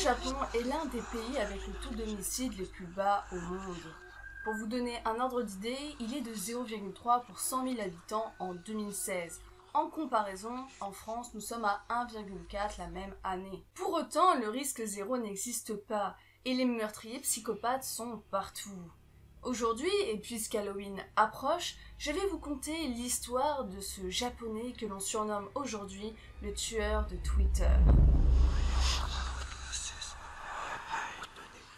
Japon est l'un des pays avec le taux d'homicide les plus bas au monde. Pour vous donner un ordre d'idée, il est de 0,3 pour 100 000 habitants en 2016. En comparaison, en France, nous sommes à 1,4 la même année. Pour autant, le risque zéro n'existe pas, et les meurtriers psychopathes sont partout. Aujourd'hui, et puisqu'Halloween approche, je vais vous conter l'histoire de ce japonais que l'on surnomme aujourd'hui le tueur de Twitter.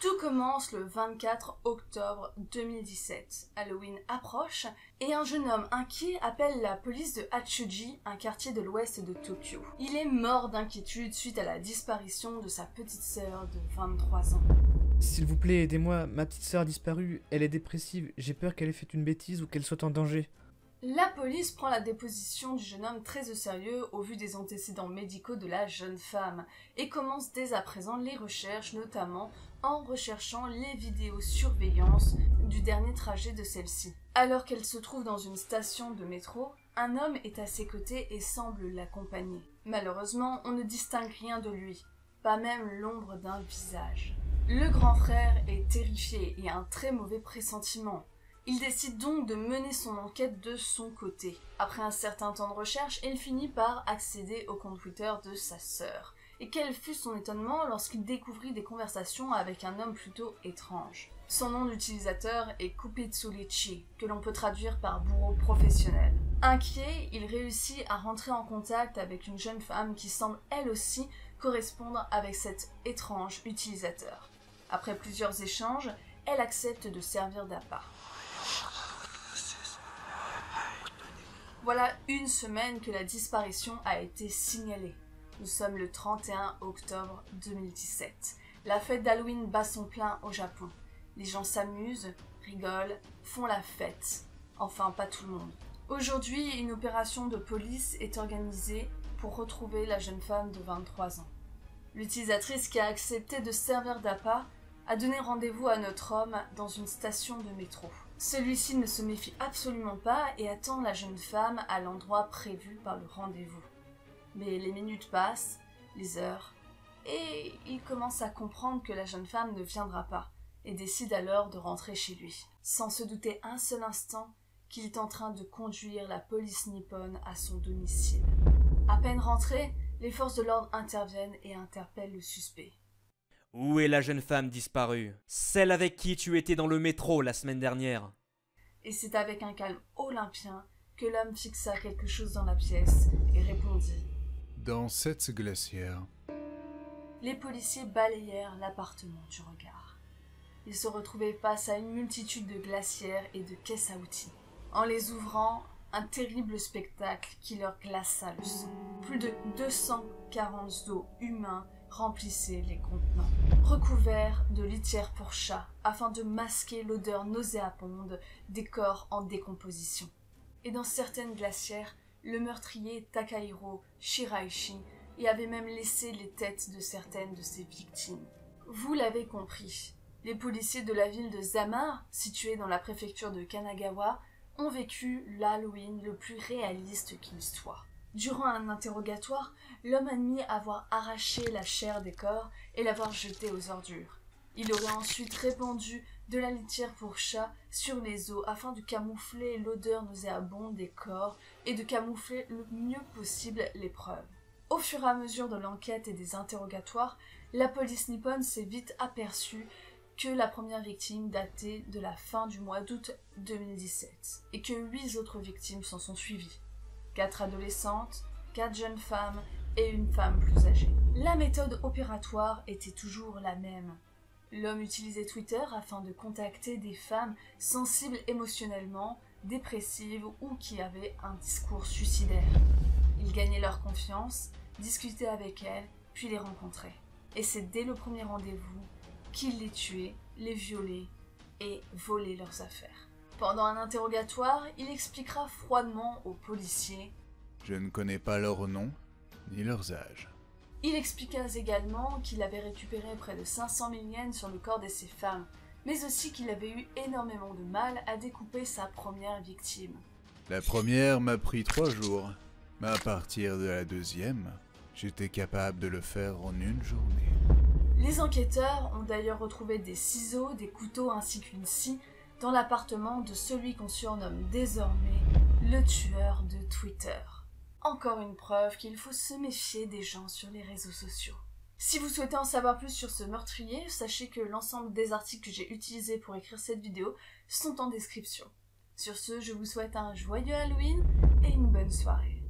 Tout commence le 24 octobre 2017. Halloween approche et un jeune homme inquiet appelle la police de Hachuji, un quartier de l'ouest de Tokyo. Il est mort d'inquiétude suite à la disparition de sa petite sœur de 23 ans. S'il vous plaît, aidez-moi, ma petite sœur a disparu, elle est dépressive, j'ai peur qu'elle ait fait une bêtise ou qu'elle soit en danger. La police prend la déposition du jeune homme très au sérieux au vu des antécédents médicaux de la jeune femme et commence dès à présent les recherches, notamment en recherchant les vidéosurveillances du dernier trajet de celle-ci. Alors qu'elle se trouve dans une station de métro, un homme est à ses côtés et semble l'accompagner. Malheureusement, on ne distingue rien de lui, pas même l'ombre d'un visage. Le grand frère est terrifié et a un très mauvais pressentiment. Il décide donc de mener son enquête de son côté. Après un certain temps de recherche, il finit par accéder au compte Twitter de sa sœur. Et quel fut son étonnement lorsqu'il découvrit des conversations avec un homme plutôt étrange. Son nom d'utilisateur est Kupitsulichi, que l'on peut traduire par bourreau professionnel. Inquiet, il réussit à rentrer en contact avec une jeune femme qui semble elle aussi correspondre avec cet étrange utilisateur. Après plusieurs échanges, elle accepte de servir d'appât. Voilà une semaine que la disparition a été signalée. Nous sommes le 31 octobre 2017. La fête d'Halloween bat son plein au Japon. Les gens s'amusent, rigolent, font la fête. Enfin, pas tout le monde. Aujourd'hui, une opération de police est organisée pour retrouver la jeune femme de 23 ans. L'utilisatrice qui a accepté de servir d'appât a donné rendez-vous à notre homme dans une station de métro. Celui-ci ne se méfie absolument pas et attend la jeune femme à l'endroit prévu par le rendez-vous. Mais les minutes passent, les heures, et il commence à comprendre que la jeune femme ne viendra pas, et décide alors de rentrer chez lui, sans se douter un seul instant qu'il est en train de conduire la police nippone à son domicile. À peine rentré, les forces de l'ordre interviennent et interpellent le suspect. Où est la jeune femme disparue? Celle avec qui tu étais dans le métro la semaine dernière. Et c'est avec un calme olympien que l'homme fixa quelque chose dans la pièce et répondit « Dans cette glacière. » Les policiers balayèrent l'appartement du regard. Ils se retrouvaient face à une multitude de glacières et de caisses à outils. En les ouvrant, un terrible spectacle qui leur glaça le sang. Plus de 240 os humains remplissaient les contenants, recouverts de litières pour chats, afin de masquer l'odeur nauséabonde des corps en décomposition. Et dans certaines glacières, le meurtrier Takahiro Shiraishi y avait même laissé les têtes de certaines de ses victimes. Vous l'avez compris, les policiers de la ville de Zama, située dans la préfecture de Kanagawa, ont vécu l'Halloween le plus réaliste qu'il soit. Durant un interrogatoire, l'homme admit avoir arraché la chair des corps et l'avoir jetée aux ordures. Il aurait ensuite répandu de la litière pour chat sur les os afin de camoufler l'odeur nauséabonde des corps et de camoufler le mieux possible les preuves. Au fur et à mesure de l'enquête et des interrogatoires, la police nippone s'est vite aperçue que la première victime datait de la fin du mois d'août 2017 et que 8 autres victimes s'en sont suivies. 4 adolescentes, 4 jeunes femmes et une femme plus âgée. La méthode opératoire était toujours la même. L'homme utilisait Twitter afin de contacter des femmes sensibles émotionnellement, dépressives ou qui avaient un discours suicidaire. Il gagnait leur confiance, discutait avec elles, puis les rencontrait. Et c'est dès le premier rendez-vous qu'il les tuait, les violait et volait leurs affaires. Pendant un interrogatoire, il expliquera froidement aux policiers « Je ne connais pas leur nom, ni leurs âges. » Il expliqua également qu'il avait récupéré près de 500 000 yens sur le corps de ces femmes, mais aussi qu'il avait eu énormément de mal à découper sa première victime. La première m'a pris 3 jours, mais à partir de la deuxième, j'étais capable de le faire en une journée. Les enquêteurs ont d'ailleurs retrouvé des ciseaux, des couteaux ainsi qu'une scie dans l'appartement de celui qu'on surnomme désormais le tueur de Twitter. Encore une preuve qu'il faut se méfier des gens sur les réseaux sociaux. Si vous souhaitez en savoir plus sur ce meurtrier, sachez que l'ensemble des articles que j'ai utilisés pour écrire cette vidéo sont en description. Sur ce, je vous souhaite un joyeux Halloween et une bonne soirée.